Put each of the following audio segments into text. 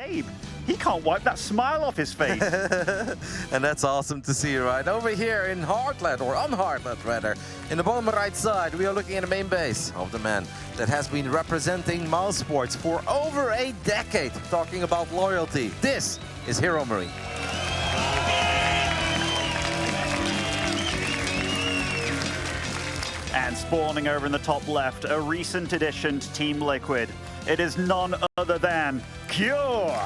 Gabe. He can't wipe that smile off his face. And that's awesome to see, right? Over here in Heartland, or on Heartland rather, in the bottom right side, we are looking at the main base of the man that has been representing mouse sports for over a decade, talking about loyalty. This is HeRoMaRinE. And spawning over in the top left, a recent addition to Team Liquid. It is none other than Cure.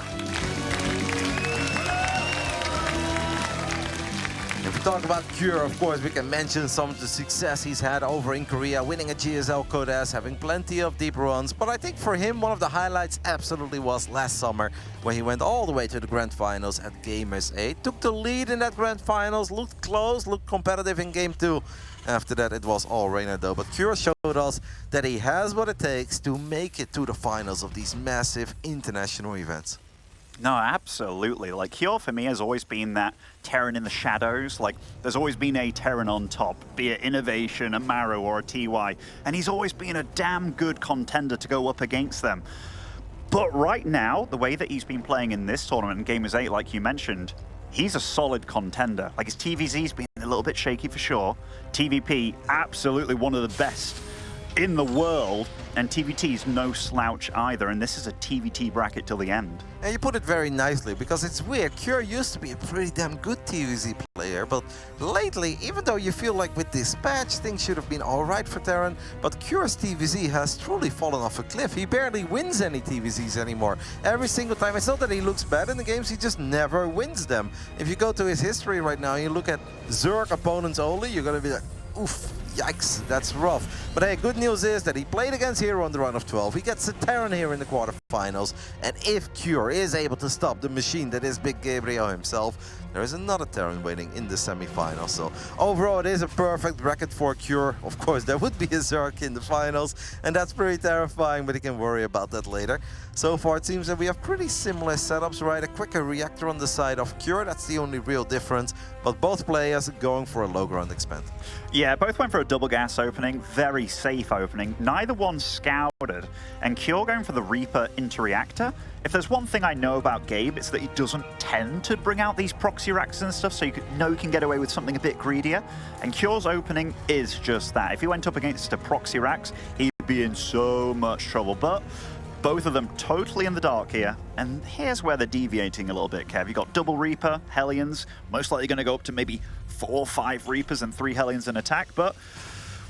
If we talk about Cure, of course, we can mention some of the success he's had over in Korea, winning a GSL Katowice, having plenty of deep runs. But I think for him, one of the highlights absolutely was last summer, when he went all the way to the Grand Finals at Gamers 8. Took the lead in that Grand Finals, looked close, looked competitive in Game 2. After that, it was all Reina though. But Cure showed us that he has what it takes to make it to the finals of these massive international events. No, absolutely. Like, Cure for me has always been that Terran in the shadows. Like, there's always been a Terran on top, be it Innovation, a Maru, or a TY. And he's always been a damn good contender to go up against them. But right now, the way that he's been playing in this tournament, in Gamers 8, like you mentioned, he's a solid contender. Like, his TVZ's been a little bit shaky for sure. TVP, absolutely one of the best in the world, and TVT's no slouch either, and this is a TVT bracket till the end. And you put it very nicely, because it's weird. Cure used to be a pretty damn good TVZ player, but lately, even though you feel like with this patch, things should have been alright for Terran, but Cure's TVZ has truly fallen off a cliff. He barely wins any TVZs anymore. Every single time, it's not that he looks bad in the games, he just never wins them. If you go to his history right now, and you look at Zerg opponents only, you're gonna be like, oof. Yikes, that's rough. But hey, good news is that he played against Hero in the round of 12. He gets a Terran here in the quarterfinals. And if Cure is able to stop the machine that is Big Gabriel himself, there is another Terran waiting in the semifinals. So overall, it is a perfect bracket for Cure. Of course, there would be a Zerg in the finals, and that's pretty terrifying, but he can worry about that later. So far, it seems that we have pretty similar setups, right? A quicker reactor on the side of Cure, that's the only real difference. But both players going for a low ground expand. Yeah, both went for a double gas opening, very safe opening. Neither one scouted, and Cure going for the Reaper into reactor. If there's one thing I know about Gabe, it's that he doesn't tend to bring out these proxy racks and stuff, so you know he can get away with something a bit greedier. And Cure's opening is just that. If he went up against a proxy racks, he'd be in so much trouble. But both of them totally in the dark here. And here's where they're deviating a little bit, Kev. You got double Reaper, Hellions, most likely going to go up to maybe 4 or 5 Reapers and 3 Hellions in attack, but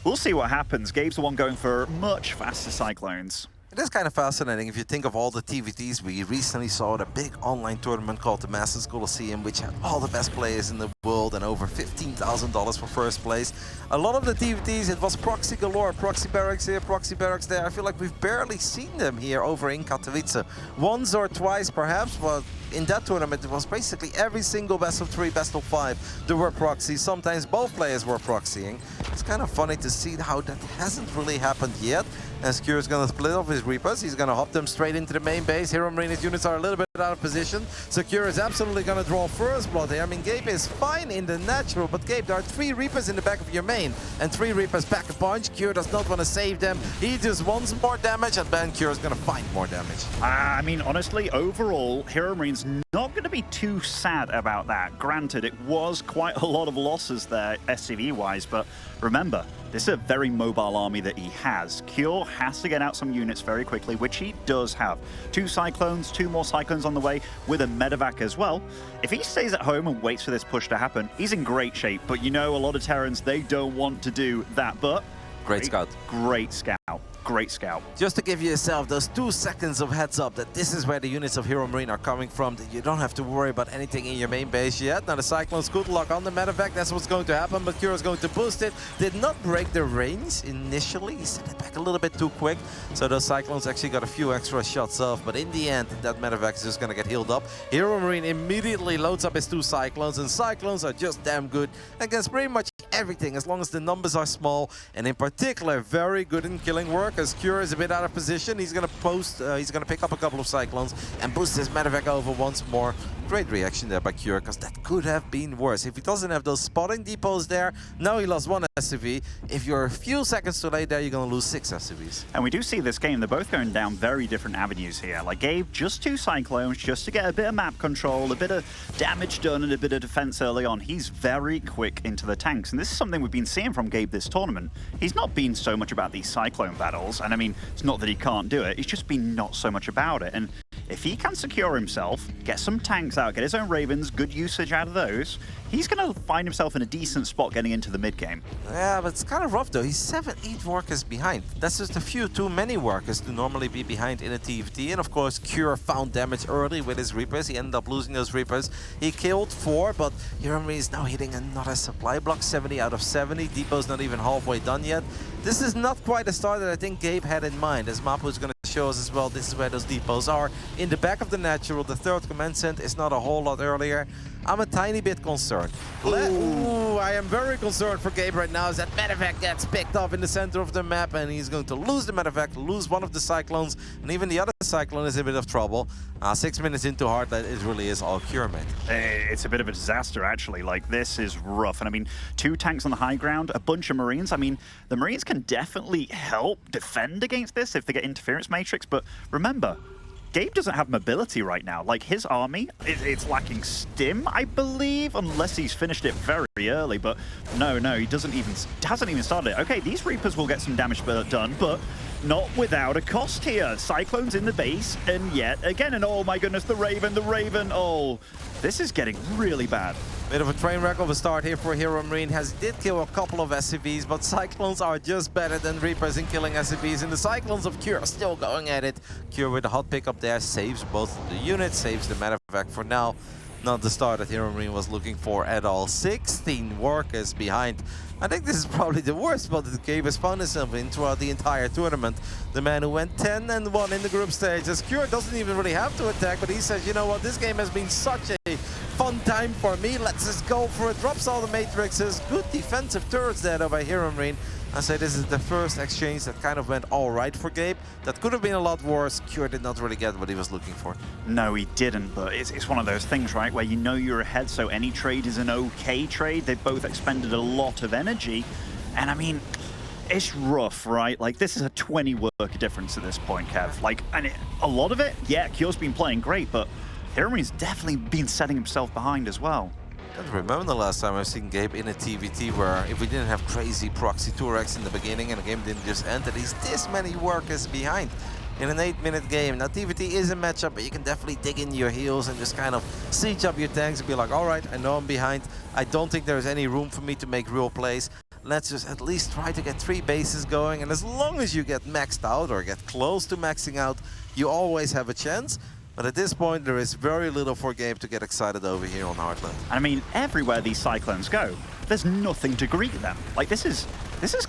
we'll see what happens. Gabe's the one going for much faster Cyclones. It is kind of fascinating if you think of all the TVTs we recently saw at a big online tournament called the Masters Coliseum, which had all the best players in the world and over $15,000 for first place. A lot of the TVTs, it was proxy galore, proxy barracks here, proxy barracks there. I feel like we've barely seen them here over in Katowice. Once or twice perhaps, but in that tournament it was basically every single best of 3, best of 5. There were proxies, sometimes both players were proxying. It's kind of funny to see how that hasn't really happened yet. As Cure is going to split off his Reapers, he's going to hop them straight into the main base. HeRoMaRiNE's units are a little bit out of position, so Cure is absolutely going to draw first blood here. I mean, Gabe is fine in the natural, but Gabe, there are 3 Reapers in the back of your main, and 3 Reapers pack a punch. Cure does not want to save them. He just wants more damage, and then Cure is going to find more damage. I mean, honestly, overall, HeRoMaRiNE's not going to be too sad about that. Granted, it was quite a lot of losses there, SCV-wise, but remember, this is a very mobile army that he has. Cure has to get out some units very quickly, which he does have. 2 Cyclones, 2 more Cyclones on the way, with a medevac as well. If he stays at home and waits for this push to happen, he's in great shape. But you know, a lot of Terrans, they don't want to do that. But Great scout. Great scout. Great scout. Just to give yourself those 2 seconds of heads up that this is where the units of HeRoMaRiNE are coming from, that you don't have to worry about anything in your main base yet. Now the Cyclones could lock on the medevac, that's what's going to happen, but Cure is going to boost it. Did not break the range initially, he sent it back a little bit too quick, so those Cyclones actually got a few extra shots off, but in the end, that medevac is just going to get healed up. HeRoMaRiNE immediately loads up his 2 Cyclones, and Cyclones are just damn good against pretty much everything, as long as the numbers are small, and in particular, very good in killing work, as Cure is a bit out of position. He's going to pick up a couple of Cyclones and boost his medevac over once more. Great reaction there by Cure, because that could have been worse. If he doesn't have those spotting depots there, now he lost 1 SCV. If you're a few seconds too late there, you're going to lose 6 SCVs. And we do see this game, they're both going down very different avenues here. Like Gabe, just 2 Cyclones, just to get a bit of map control, a bit of damage done, and a bit of defense early on. He's very quick into the tanks, and this is something we've been seeing from Gabe this tournament. He's not been so much about these Cyclone battles, and I mean, it's not that he can't do it, he's just been not so much about it. And if he can secure himself, get some tanks out, get his own Ravens, good usage out of those, he's going to find himself in a decent spot getting into the mid-game. Yeah, but it's kind of rough though. He's 7-8 workers behind. That's just a few too many workers to normally be behind in a TFT. And of course, Cure found damage early with his Reapers. He ended up losing those Reapers. He killed 4, but HeRoMaRinE is now hitting another supply block, 70 out of 70. Depot's not even halfway done yet. This is not quite the start that I think Gabe had in mind, as Mapu is going to show us as well. This is where those depots are. In the back of the natural, the 3rd command cent is not a whole lot earlier. I'm a tiny bit concerned. Ooh, I am very concerned for Gabe right now, as that medevac gets picked up in the center of the map, and he's going to lose the medevac, lose one of the Cyclones, and even the other Cyclone is in a bit of trouble. 6 minutes into Heartland, it really is all Cure, mate. It's a bit of a disaster, actually. Like, this is rough. And I mean, 2 tanks on the high ground, a bunch of Marines. I mean, the Marines can definitely help defend against this if they get interference matrix, but remember, Gabe doesn't have mobility right now. Like, his army, it's lacking stim, I believe, unless he's finished it very early. But no, he hasn't even started it. Okay, these Reapers will get some damage done, but not without a cost here. Cyclones in the base, and yet again, and oh my goodness, the Raven, oh, this is getting really bad. Bit of a train wreck of a start here for HeRoMaRinE, as he did kill a couple of SCVs, but Cyclones are just better than Reapers in killing SCVs, and the Cyclones of Cure are still going at it. Cure with a hot pick up there, saves both the units, saves the medevac for now. Not the start that HeRoMaRinE was looking for at all. 16 workers behind. I think this is probably the worst spot that Gabe has found himself in throughout the entire tournament. The man who went 10-1 in the group stage. As Cure doesn't even really have to attack, but he says, you know what, this game has been such a fun time for me. Let's just go for it. Drops all the matrices. Good defensive turrets there though by HeRoMaRinE. I say this is the first exchange that kind of went all right for Gabe. That could have been a lot worse. Cure did not really get what he was looking for. No, he didn't, but it's one of those things, right, where you know you're ahead, so any trade is an okay trade. They've both expended a lot of energy, and I mean, it's rough, right? Like, this is a 20 work difference at this point, Kev. Like, and a lot of it, yeah, Cure's been playing great, but HeRoMaRinE's definitely been setting himself behind as well. I don't remember the last time I've seen Gabe in a TVT where if we didn't have crazy proxy Turex in the beginning and the game didn't just end, at least this many workers behind in an 8-minute game. Now TVT is a matchup, but you can definitely dig in your heels and just kind of siege up your tanks and be like, all right, I know I'm behind. I don't think there's any room for me to make real plays. Let's just at least try to get 3 bases going, and as long as you get maxed out or get close to maxing out, you always have a chance. But at this point, there is very little for Gabe to get excited over here on Heartland. I mean, everywhere these Cyclones go, there's nothing to greet them. Like, this is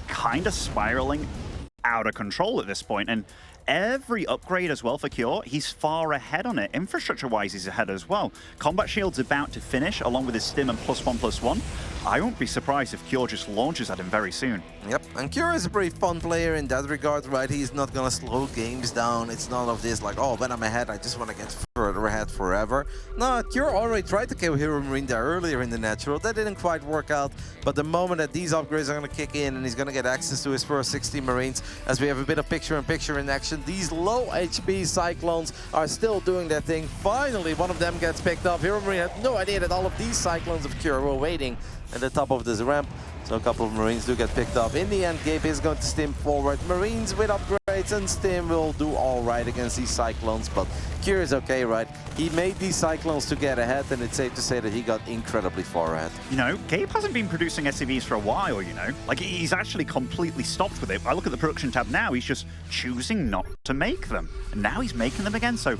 kind of spiraling out of control at this point, and every upgrade as well for Cure, he's far ahead on it. Infrastructure-wise, he's ahead as well. Combat Shield's about to finish, along with his stim and +1/+1. I won't be surprised if Cure just launches at him very soon. Yep, and Cure is a pretty fun player in that regard, right? He's not gonna slow games down. It's none of this like, oh, when I'm ahead, I just want to get further ahead forever. No, Cure already tried to kill HeRoMaRinE there earlier in the natural. That didn't quite work out, but the moment that these upgrades are gonna kick in and he's gonna get access to his first 16 Marines, as we have a bit of picture-in-picture in action, these low HP Cyclones are still doing their thing. Finally, one of them gets picked up. HeRoMaRinE had no idea that all of these Cyclones of Cure were waiting at the top of this ramp. So a couple of Marines do get picked up. In the end, Gabe is going to stim forward. Marines with upgrades and stim will do all right against these Cyclones, but Cure is okay, right? He made these Cyclones to get ahead, and it's safe to say that he got incredibly far ahead. You know, Gabe hasn't been producing SCVs for a while, you know? Like, he's actually completely stopped with it. I look at the production tab now, he's just choosing not to make them. And now he's making them again, so...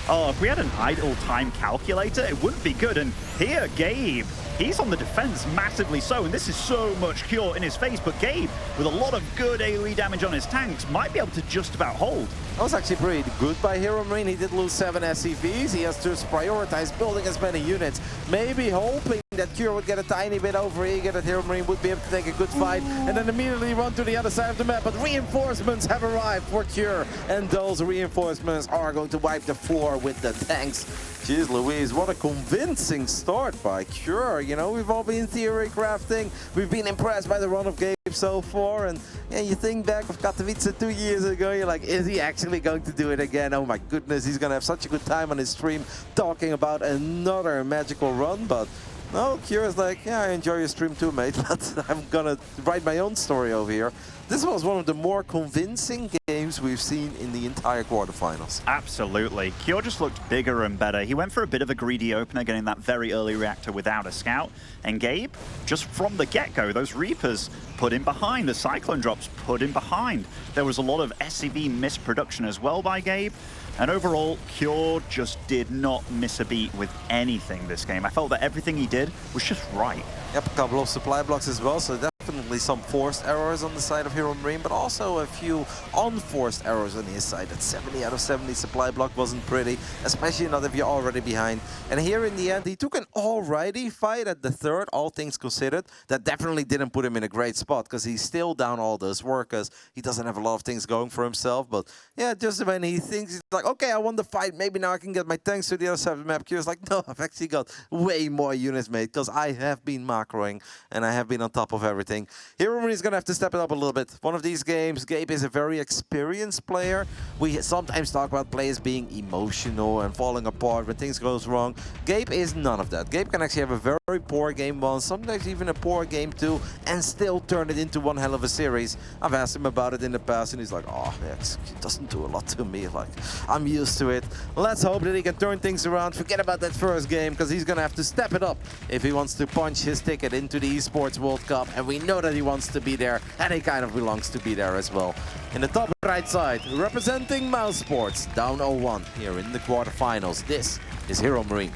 Oh, if we had an idle time calculator, it wouldn't be good. And here, Gabe, he's on the defense, massively so, and this is so much Cure in his face, but Gabe, with a lot of good AoE damage on his tanks, might be able to just about hold. That was actually pretty good by HeRoMaRinE. He did lose 7 SCVs. He has to prioritize building as many units, maybe hoping that Cure would get a tiny bit over eager, that HeRoMaRinE would be able to take a good fight, and then immediately run to the other side of the map. But reinforcements have arrived for Cure, and those reinforcements are going to wipe the floor with the tanks. Jeez Louise, what a convincing start by Cure. You know, we've all been theory crafting, we've been impressed by the run of Gabe so far, and yeah, you think back of Katowice 2 years ago, you're like, is he actually going to do it again? Oh my goodness, he's gonna have such a good time on his stream talking about another magical run, but no, Kira's like, yeah, I enjoy your stream too, mate, but I'm gonna write my own story over here. This was one of the more convincing games we've seen in the entire quarterfinals. Absolutely. Kyo just looked bigger and better. He went for a bit of a greedy opener, getting that very early reactor without a scout. And Gabe, just from the get-go, those Reapers put him behind. The Cyclone drops put him behind. There was a lot of SCV misproduction as well by Gabe. And overall, Cure just did not miss a beat with anything this game. I felt that everything he did was just right. Yep, a couple of supply blocks as well, so definitely some forced errors on the side of HeRoMaRinE, but also a few unforced errors on his side. That 70 out of 70 supply block wasn't pretty, especially not if you're already behind. And here in the end, he took an alrighty fight at the third, all things considered. That definitely didn't put him in a great spot, because he's still down all those workers. He doesn't have a lot of things going for himself, but yeah, just when he thinks, he's like, okay, I won the fight, maybe now I can get my tanks to the other side of the map. Cure's like, no, I've actually got way more units, mate, because I have been macroing, and I have been on top of everything. HeRoMaRinE is going to have to step it up a little bit. One of these games, Gabe is a very experienced player. We sometimes talk about players being emotional and falling apart when things goes wrong. Gabe is none of that. Gabe can actually have a very poor game one, sometimes even a poor game two, and still turn it into one hell of a series. I've asked him about it in the past, and he's like, oh, yeah, it doesn't do a lot to me. Like, I'm used to it. Let's hope that he can turn things around. Forget about that first game, because he's going to have to step it up if he wants to punch his ticket into the Esports World Cup, and we know that he wants to be there, and he kind of belongs to be there as well. In the top right side, representing Mouse Sports, down 0-1 here in the quarterfinals. This is HeRoMaRinE.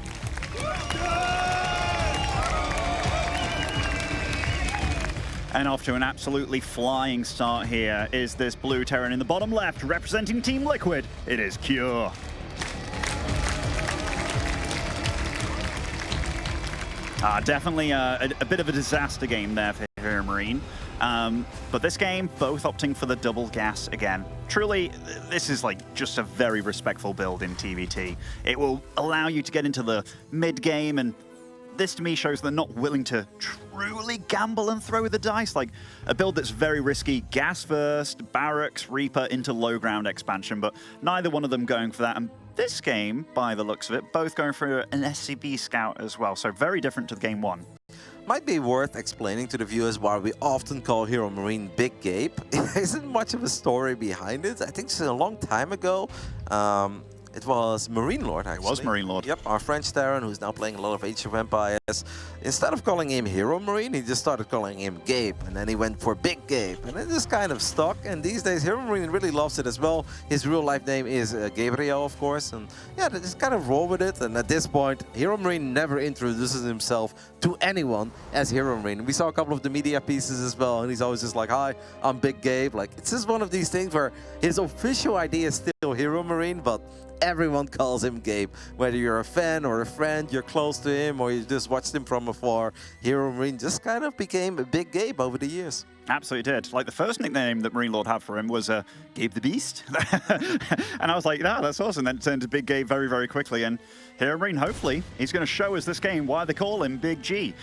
And off to an absolutely flying start here is this blue Terran in the bottom left, representing Team Liquid. It is Cure. Definitely a bit of a disaster game there for HeRoMaRinE. But this game, both opting for the double gas again. Truly, this is like just a very respectful build in TVT. It will allow you to get into the mid-game, and this to me shows they're not willing to truly gamble and throw the dice. Like a build that's very risky, gas first, barracks, Reaper into low ground expansion, but neither one of them going for that. And this game, by the looks of it, both going for an SCB scout as well. So very different to game one. Might be worth explaining to the viewers why we often call HeRoMaRinE Big Gabe. There isn't much of a story behind it. I think it's a long time ago. It was Marine Lord, actually. It was Marine Lord. Yep, our French Terran, who's now playing a lot of Age of Empires. Instead of calling him HeRoMaRinE, he just started calling him Gabe. And then he went for Big Gabe. And it just kind of stuck. And these days, HeRoMaRinE really loves it as well. His real life name is Gabriel, of course. And yeah, they just kind of roll with it. And at this point, HeRoMaRinE never introduces himself to anyone as HeRoMaRinE. We saw a couple of the media pieces as well. And he's always just like, hi, I'm Big Gabe. Like, it's just one of these things where his official ID is still HeRoMaRinE, but everyone calls him Gabe. Whether you're a fan or a friend, you're close to him, or you just watched him from afar, HeRoMaRinE just kind of became a Big Gabe over the years. Absolutely did. Like the first nickname that Marine Lord had for him was Gabe the Beast. And I was like, yeah, that's awesome. Then it turned to Big Gabe very, very quickly. And HeRoMaRinE, hopefully, he's going to show us this game why they call him Big G.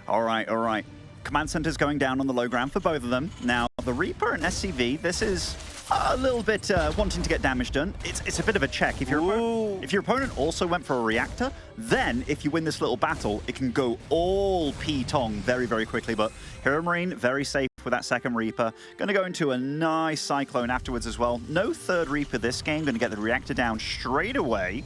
All right, all right. Command center's going down on the low ground for both of them. Now, the Reaper and SCV, this is a little bit wanting to get damage done. It's a bit of a check. If your opponent also went for a reactor, then if you win this little battle, it can go all P-Tong very, very quickly. But HeRoMaRinE, very safe with that second Reaper. Going to go into a nice Cyclone afterwards as well. No third Reaper this game. Going to get the reactor down straight away.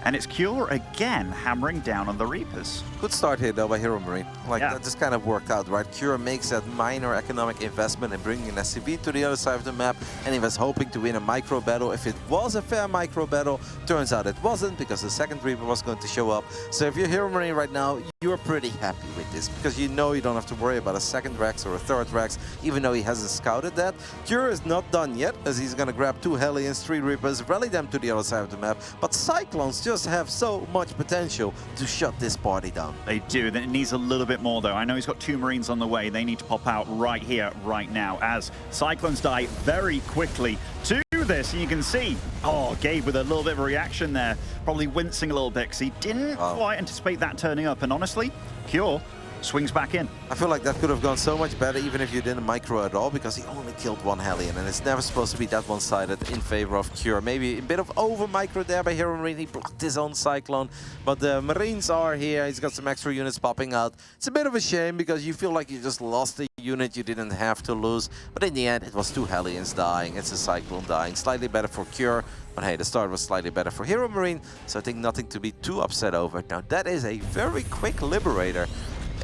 And it's Cure again hammering down on the Reapers. Good start here though by HeRoMaRinE. Like that just kind of worked out, right? Cure makes that minor economic investment in bringing an SCV to the other side of the map, and he was hoping to win a micro battle. If it was a fair micro battle, turns out it wasn't, because the second Reaper was going to show up. So if you're HeRoMaRinE right now, you're pretty happy with this, because you know you don't have to worry about a second Rex or a third Rex, even though he hasn't scouted that. Cure is not done yet, as he's going to grab 2 Hellions, 3 Reapers, rally them to the other side of the map, but Cyclones just just have so much potential to shut this party down. They do. It needs a little bit more, though. I know he's got 2 Marines on the way. They need to pop out right here, right now, as Cyclones die very quickly to this. And you can see, oh, Gabe with a little bit of a reaction there, probably wincing a little bit because he didn't quite anticipate that turning up. And honestly, Cure swings back in. I feel like that could have gone so much better even if you didn't micro at all, because he only killed 1 Hellion, and it's never supposed to be that one-sided in favor of Cure. Maybe a bit of over-micro there by HeRoMaRinE. He blocked his own Cyclone, but the Marines are here. He's got some extra units popping out. It's a bit of a shame because you feel like you just lost a unit you didn't have to lose, but in the end it was 2 Hellions dying. It's a Cyclone dying. Slightly better for Cure, but hey, the start was slightly better for HeRoMaRinE, so I think nothing to be too upset over. Now that is a very quick Liberator.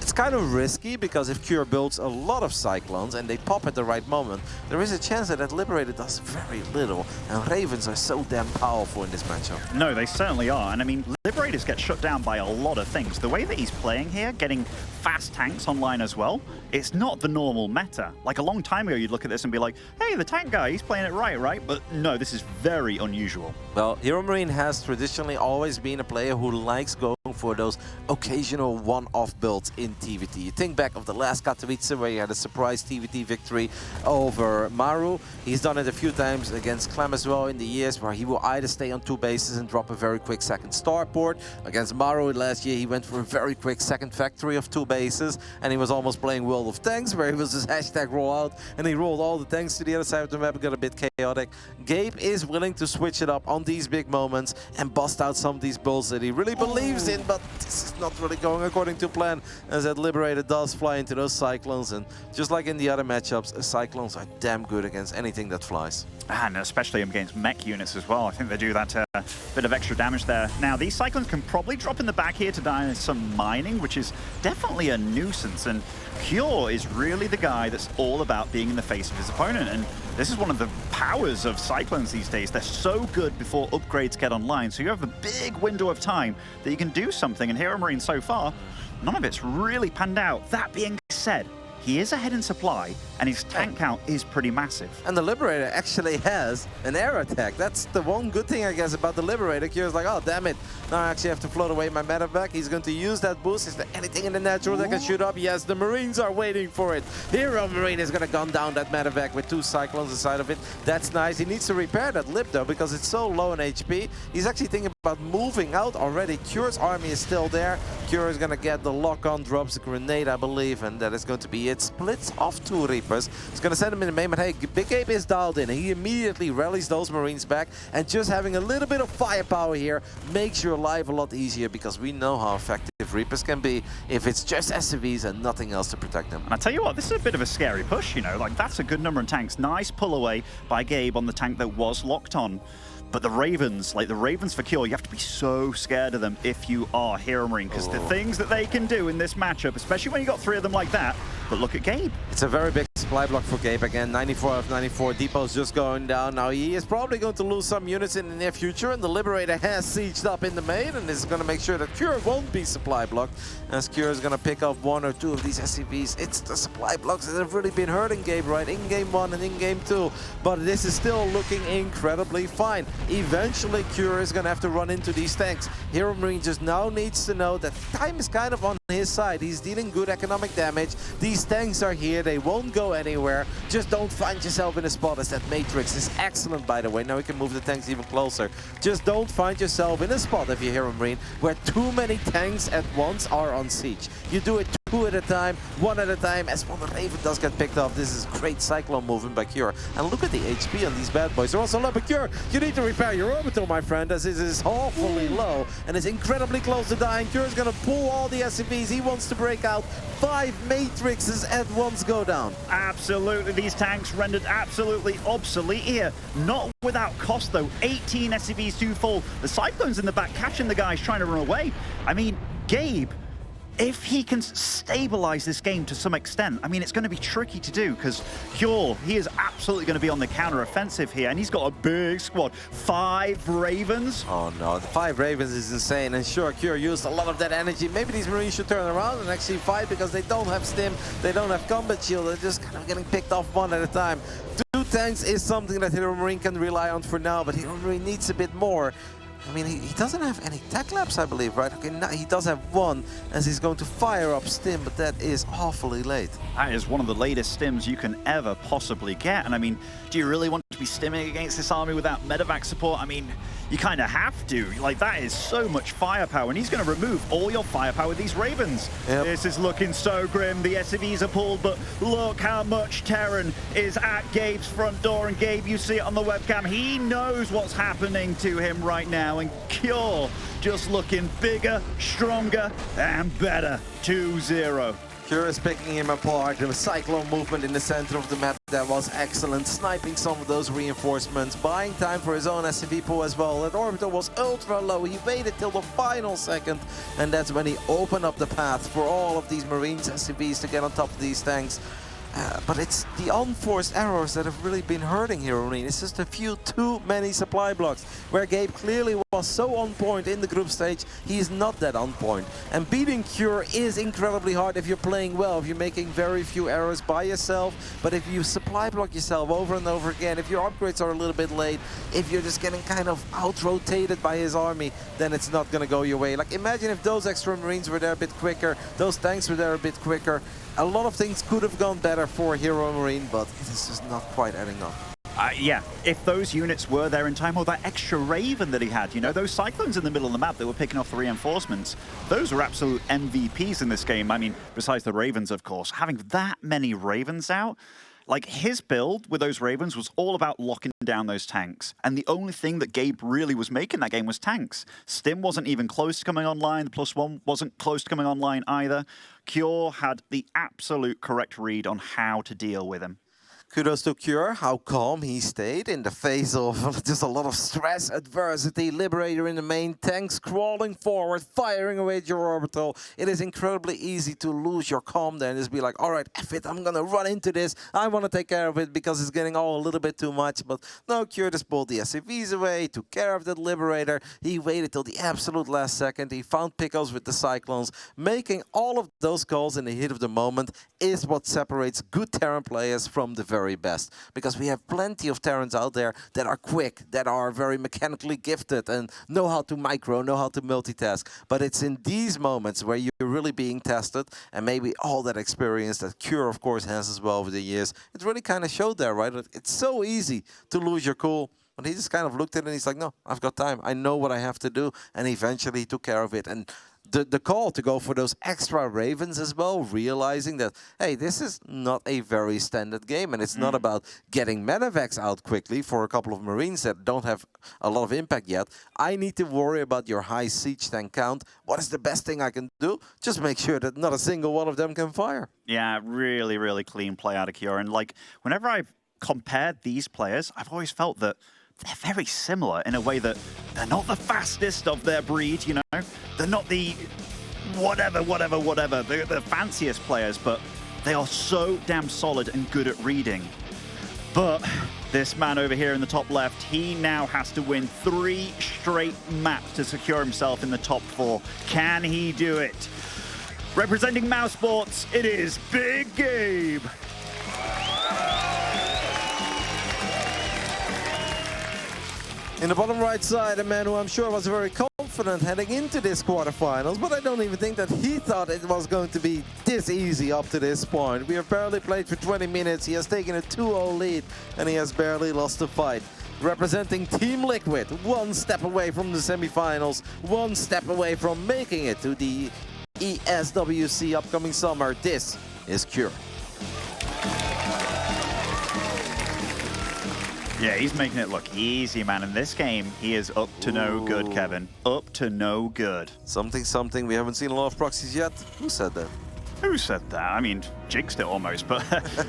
It's kind of risky because if Cure builds a lot of Cyclones and they pop at the right moment, there is a chance that that Liberator does very little, and Ravens are so damn powerful in this matchup. No, they certainly are, and I mean, Liberators get shut down by a lot of things. The way that he's playing here, getting fast tanks online as well, it's not the normal meta. Like a long time ago, you'd look at this and be like, hey, the tank guy, he's playing it right? But no, this is very unusual. Well, HeRoMaRinE has traditionally always been a player who likes going for those occasional one-off builds in TVT. You think back of the last Katowice where he had a surprise TVT victory over Maru. He's done it a few times against Clem as well in the years where he will either stay on 2 bases and drop a very quick second starport. Against Maru last year, he went for a very quick second factory of 2 bases, and he was almost playing World of Tanks where he was just hashtag roll out, and he rolled all the tanks to the other side of the map and got a bit chaotic. Gabe is willing to switch it up on these big moments and bust out some of these builds that he really believes in, but this is not really going according to plan, as that Liberator does fly into those Cyclones, and just like in the other matchups, Cyclones are damn good against anything that flies. And especially against mech units as well. I think they do that bit of extra damage there. Now, these Cyclones can probably drop in the back here to die some mining, which is definitely a nuisance. And Cure is really the guy that's all about being in the face of his opponent. And this is one of the powers of Cyclones these days. They're so good before upgrades get online. So you have a big window of time that you can do something. And HeRoMaRinE so far, none of it's really panned out. That being said, he is ahead in supply, and his tank count is pretty massive. And the Liberator actually has an air attack. That's the one good thing, I guess, about the Liberator. Cure's like, oh, damn it. Now I actually have to float away my medevac. He's going to use that boost. Is there anything in the natural that can shoot up? Yes, the Marines are waiting for it. HeRoMaRinE is going to gun down that medevac with 2 Cyclones inside of it. That's nice. He needs to repair that Lib, though, because it's so low in HP. He's actually thinking about moving out already. Cure's army is still there. Cure is going to get the lock-on, drops a grenade, I believe, and that is going to be it. Splits off 2 Reapers. He's going to send him in the main, but hey, Big Ape is dialed in. He immediately rallies those Marines back, and just having a little bit of firepower here makes your life a lot easier, because we know how effective Reapers can be if it's just SCVs and nothing else to protect them. And I tell you what, this is a bit of a scary push, you know, like that's a good number of tanks. Nice pull away by Gabe on the tank that was locked on. But the Ravens, like the Ravens for Cure, you have to be so scared of them if you are HeRoMaRinE, because the things that they can do in this matchup, especially when you got 3 of them like that. But look at Gabe. It's a very big supply block for Gabe again. 94 out of 94. Depot's just going down. Now he is probably going to lose some units in the near future, and the Liberator has sieged up in the main and is going to make sure that Cure won't be supply blocked, as Cure is going to pick up 1 or 2 of these SCVs. It's the supply blocks that have really been hurting Gabe, right? In game 1 and in game 2. But this is still looking incredibly fine. Eventually, Cure is going to have to run into these tanks. HeRoMaRinE just now needs to know that time is kind of on his side. He's dealing good economic damage. These tanks are here. They won't go anywhere. Just don't find yourself in a spot, as that Matrix is excellent, by the way. Now we can move the tanks even closer. Just don't find yourself in a spot, if you're HeRoMaRinE, where too many tanks at once are on siege. You do it 2 at a time, 1 at a time, as when the Raven does get picked off. This is great Cyclone movement by Cure. And look at the HP on these bad boys. They're also low, but Cure, you need to repair your orbital, my friend, as it is awfully low and it's incredibly close to dying. Cure is going to pull all the SCVs. He wants to break out. 5 Matrixes at once go down. Absolutely, these tanks rendered absolutely obsolete here. Not without cost, though. 18 SCVs to fall. The Cyclones in the back catching the guys trying to run away. I mean, Gabe, if he can stabilize this game to some extent, I mean, it's going to be tricky to do, because Cure, he is absolutely going to be on the counter-offensive here, and he's got a big squad. 5 Ravens. Oh no, the 5 Ravens is insane, and sure, Cure used a lot of that energy. Maybe these Marines should turn around and actually fight, because they don't have stim, they don't have combat shield, they're just kind of getting picked off 1 at a time. 2 tanks is something that HeRoMaRinE can rely on for now, but HeRoMaRinE needs a bit more. I mean, he doesn't have any tech labs, I believe, right? Okay, now he does have one, as he's going to fire up Stim, but that is awfully late. That is one of the latest stims you can ever possibly get. And I mean, do you really want to be stimming against this army without medevac support? I mean, you kind of have to. Like, that is so much firepower, and he's going to remove all your firepower with these Ravens. Yep. This is looking so grim. The SCVs are pulled, but look how much Terran is at Gabe's front door. And Gabe, you see it on the webcam. He knows what's happening to him right now. And Cure just looking bigger, stronger, and better. 2-0. Cure is picking him apart. The cyclone movement in the center of the map, that was excellent. Sniping some of those reinforcements, buying time for his own SCV pool as well. That orbital was ultra low. He waited till the final second, and that's when he opened up the path for all of these Marines SCVs to get on top of these tanks. But it's the unforced errors that have really been hurting HeRoMaRinE. It's just a few too many supply blocks, where Gabe clearly was so on point in the group stage. He's not that on point. And beating Cure is incredibly hard if you're playing well, if you're making very few errors by yourself. But if you supply block yourself over and over again, if your upgrades are a little bit late, if you're just getting kind of out-rotated by his army, then it's not going to go your way. Like, imagine if those extra Marines were there a bit quicker, those tanks were there a bit quicker. A lot of things could have gone better for HeRoMaRinE, but it is just not quite adding up. Yeah, if those units were there in time, or that extra Raven that he had, you know, those Cyclones in the middle of the map that were picking off the reinforcements, those were absolute MVPs in this game. I mean, besides the Ravens, of course. Having that many Ravens out, like, his build with those Ravens was all about locking down those tanks. And the only thing that Gabe really was making that game was tanks. Stim wasn't even close to coming online. The +1 wasn't close to coming online either. Cure had the absolute correct read on how to deal with him. Kudos to Cure, how calm he stayed in the face of just a lot of stress, adversity. Liberator in the main, tanks crawling forward, firing away at your orbital. It is incredibly easy to lose your calm there and just be like, all right, F it, I'm gonna run into this. I want to take care of it because it's getting all a little bit too much. But no, Cure just pulled the SCVs away, took care of that Liberator. He waited till the absolute last second. He found pickups with the Cyclones. Making all of those calls in the heat of the moment is what separates good Terran players from the very best, because we have plenty of Terrans out there that are quick, that are very mechanically gifted and know how to micro, know how to multitask. But it's in these moments where you're really being tested, and maybe all that experience that Cure, of course, has as well over the years, it really kind of showed there, right? It's so easy to lose your cool. But he just kind of looked at it and he's like, no, I've got time. I know what I have to do. And eventually he took care of it. And the call to go for those extra Ravens as well, realizing that, hey, this is not a very standard game, and it's not about getting medevacs out quickly for a couple of Marines that don't have a lot of impact yet. I need to worry about your high siege tank count. What is the best thing I can do? Just make sure that not a single one of them can fire. Yeah, really, really clean play out of Cure. And, like, whenever I've compared these players, I've always felt that they're very similar in a way that they're not the fastest of their breed, you know? They're not the whatever, the fanciest players, but they are so damn solid and good at reading. But this man over here in the top left, he now has to win 3 straight maps to secure himself in the top 4. Can he do it? Representing Mouse Sports, it is Big Gabe. In the bottom right side, a man who I'm sure was very confident heading into this quarterfinals, but I don't even think that he thought it was going to be this easy up to this point. We have barely played for 20 minutes, he has taken a 2-0 lead, and he has barely lost a fight. Representing Team Liquid, 1 step away from the semifinals, 1 step away from making it to the ESWC upcoming summer. This is Cure. Yeah, he's making it look easy, man. In this game, he is up to no good, Kevin. Up to no good. Something. We haven't seen a lot of proxies yet. Who said that? Who said that? I mean, jinxed it almost, but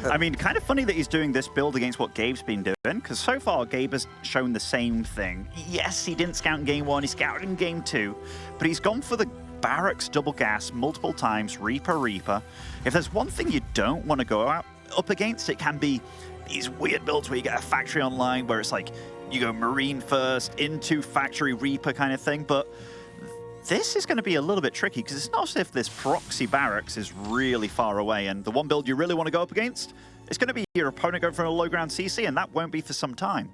I mean, kind of funny that he's doing this build against what Gabe's been doing, because so far Gabe has shown the same thing. Yes, he didn't scout in game 1, he scouted in game 2, but he's gone for the barracks double gas multiple times, Reaper. If there's one thing you don't want to go up against, it can be these weird builds where you get a factory online where it's like you go Marine first into factory Reaper kind of thing. But this is going to be a little bit tricky because it's not as if this proxy barracks is really far away, and the one build you really want to go up against it's going to be your opponent going for a low ground CC, and that won't be for some time.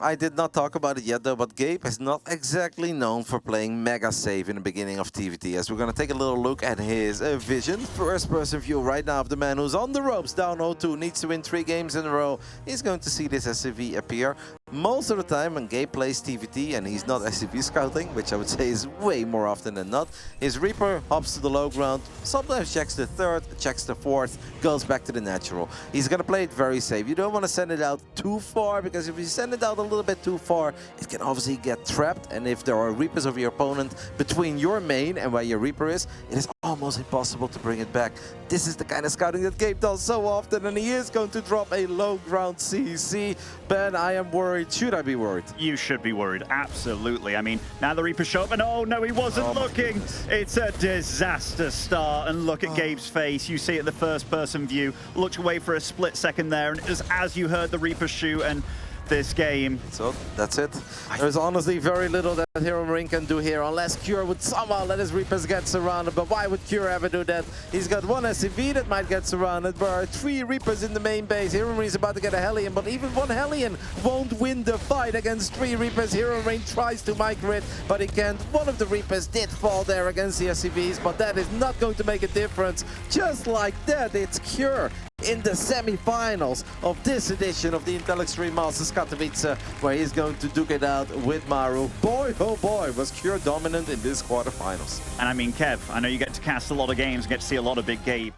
I did not talk about it yet though, but Gabe is not exactly known for playing mega safe in the beginning of TVT, as we're going to take a little look at his vision. First person view right now of the man who's on the ropes, down 0-2, needs to win 3 games in a row. He's going to see this SCV appear. Most of the time when Gabe plays TVT and he's not SCV scouting, which I would say is way more often than not, his Reaper hops to the low ground, sometimes checks the 3rd, checks the 4th, goes back to the natural. He's going to play it very safe. You don't want to send it out too far, because if you send it out a little bit too far, it can obviously get trapped, and if there are Reapers of your opponent between your main and where your Reaper is, it is almost impossible to bring it back. This is the kind of scouting that Gabe does so often, and he is going to drop a low ground CC. Ben, I am worried. Should I be worried? You should be worried, absolutely. I mean, now the Reaper show up, and oh no, he wasn't looking. It's a disaster start, and look at Gabe's face. You see it in the first person view. Looked away for a split second there, and it was as you heard the Reaper shoot, and this game. So that's it. There's honestly very little that HeRoMaRinE can do here, unless Cure would somehow let his Reapers get surrounded. But why would Cure ever do that? He's got 1 SCV that might get surrounded. There are 3 Reapers in the main base. HeRoMaRinE is about to get a Hellion, but even 1 Hellion won't win the fight against 3 Reapers. HeRoMaRinE tries to micro it, but he can't. One of the Reapers did fall there against the SCVs, but that is not going to make a difference. Just like that, it's Cure in the semi-finals of this edition of the Intel Extreme Masters Katowice, where he's going to duke it out with Maru. Boy, oh boy, was Cure dominant in this quarterfinals. And I mean, Kev, I know you get to cast a lot of games and get to see a lot of big Gabe.